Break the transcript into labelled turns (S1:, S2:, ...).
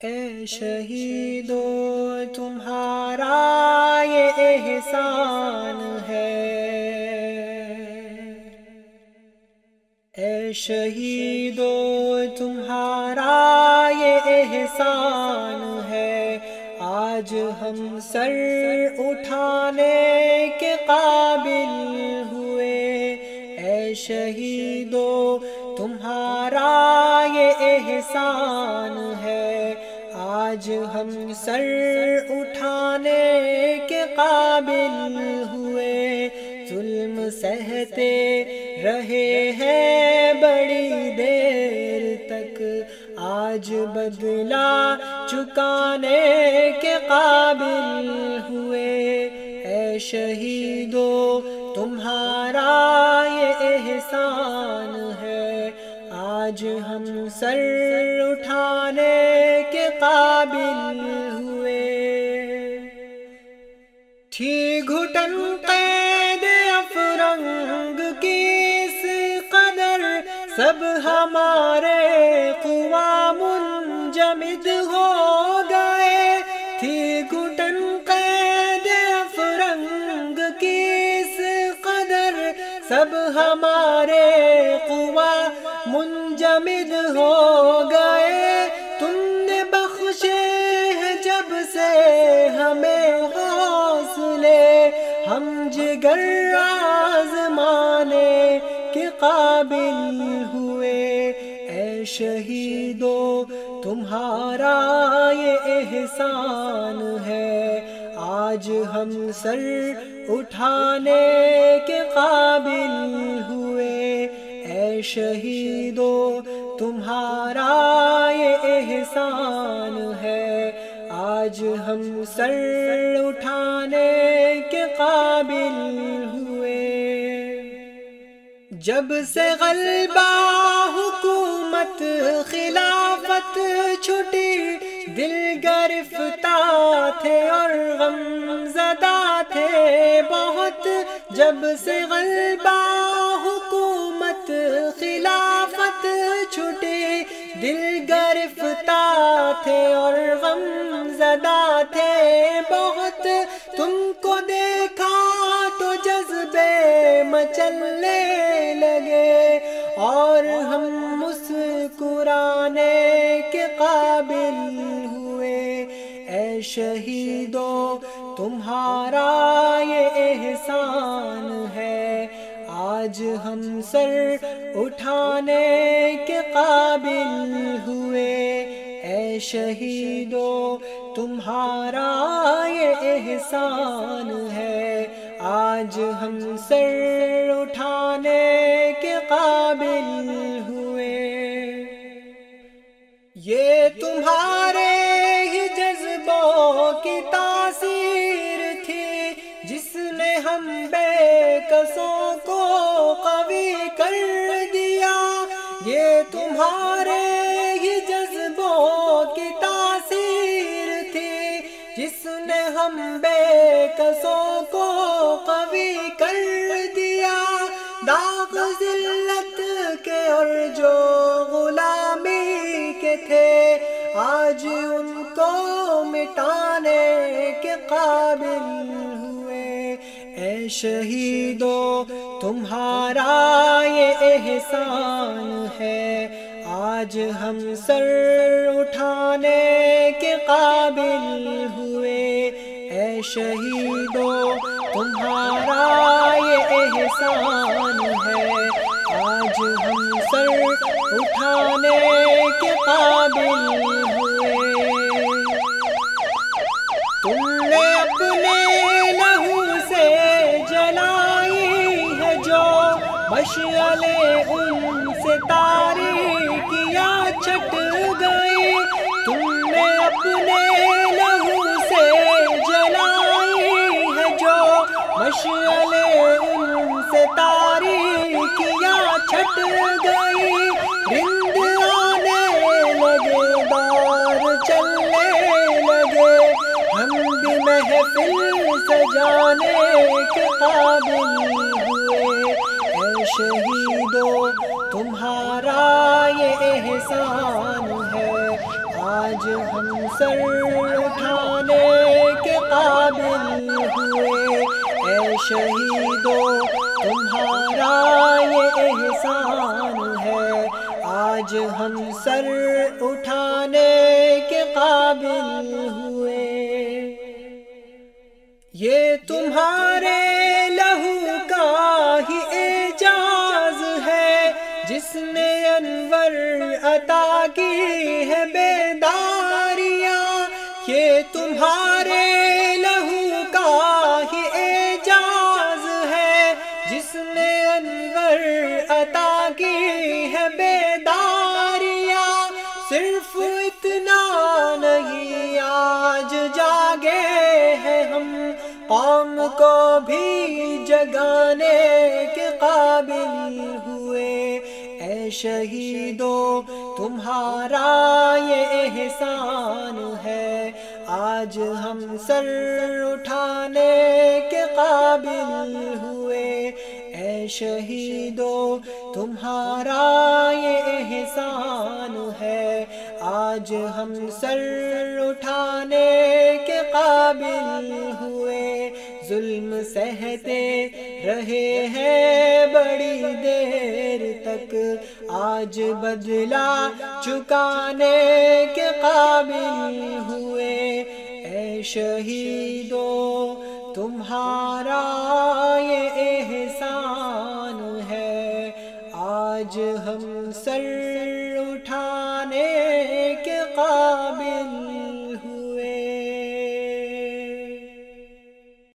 S1: اے شہیدو تمہارا یہ احسان ہے، اے شہیدو تمہارا یہ احسان ہے، آج ہم سر اٹھانے کے قابل ہوئے۔ اے شہیدو تمہارا یہ احسان ہے، آج ہم سر اٹھانے کے قابل ہوئے۔ ظلم سہتے رہے ہیں بڑی دیر تک، آج بدلہ چکانے کے قابل ہوئے۔ اے شہیدو تمہارا یہ احسان ہے، آج ہم سر اٹھانے کے قابل ہوئے۔ تھی گھٹن قید افرنگ کی اس قدر، سب ہمارے قوا منجمد ہو گئے۔ تھی گھٹن قید افرنگ کی اس قدر، سب ہمارے قوا منجمد ہو گئے۔ تم نے بخشے ہیں جب سے ہمیں حوصلے، ہم جگر آزمانے کے قابل ہوئے۔ اے شہیدو تمہارا یہ احسان ہے، آج ہم سر اٹھانے کے قابل ہوئے۔ اے شہیدو تمہارا یہ احسان ہے، آج ہم سر اٹھانے کے قابل ہوئے۔ جب سے غلبہ حکومت خلافت چھٹی، دل گرفتہ تھے اور غم زدہ تھے بہت۔ جب سے غلبہ حکومت خلافت چھٹی، دل گرفتہ تھے اور غم زدہ تھے بہت۔ تم کو دیکھا تو جذبے مچلنے لگے، اور ہم مسکرانے کے قابل ہوئے۔ اے شہیدو تمہارا یہ احسان ہے، آج ہم سر اٹھانے کے قابل ہوئے۔ اے شہیدو تمہارا یہ احسان ہے، آج ہم سر اٹھانے کے قابل ہوئے۔ یہ تمہارے ہی جذبوں کی تاثیر تھی، جس نے ہم بے کسوں کو قوی کر دیا۔ یہ تمہارے ہی جذبوں کی تاثیر تھی، جس نے ہم بے کسوں کو قوی کر دیا۔ داغ ذلت کے اور جو غلامی کے تھے، آج ان کو مٹانے کے قابل ہوئے۔ اے شہیدو تمہارا یہ احسان ہے، آج ہم سر اٹھانے کے قابل ہوئے۔ اے شہیدو تمہارا یہ احسان ہے، آج ہم سر اٹھانے کے قابل ہوئے۔ تم نے اپنے لہو سے جلائی ہے جو مشعلیں، ان سے تاریکیاں چھٹ گئی۔ تم نے اپنے لہو سے جلائی ہے جو مشعلیں، ان سے تاریکیاں چھٹ گئی۔ رند آنے لگے، دور چلنے لگے، ہم بھی محفل سجانے کے قابل ہوئے۔ اے شہیدو تمہارا یہ احسان ہے، آج ہم سر اٹھانے کے قابل ہوئے، اے شہیدو تمہارا یہ احسان ہے، آج ہم سر اٹھانے کے قابل ہوئے۔ یہ تمہارے لہو کا ہی اعجاز ہے، جس نے انور عطا کی ہے بیداریاں، یہ تمہارے لہو کا ہی اعجاز ہے، جس نے انور عطا کی ہے بیداریاں۔ صرف اتنا نہیں آج جاگے ہیں ہم، قوم کو بھی جگانے کے قابل ہوئے، اے شہیدو تمہارا یہ احسان ہے، آج ہم سر اٹھانے کے قابل ہوئے، اے شہیدو تمہارا یہ احسان ہے، آج ہم سر اٹھانے کے قابل ہوئے۔ ظلم سہتے رہے ہیں بڑی دیر تک، آج بدلہ چکانے کے قابل ہوئے، اے شہیدو تمہارا یہ احسان ہے، آج ہم سر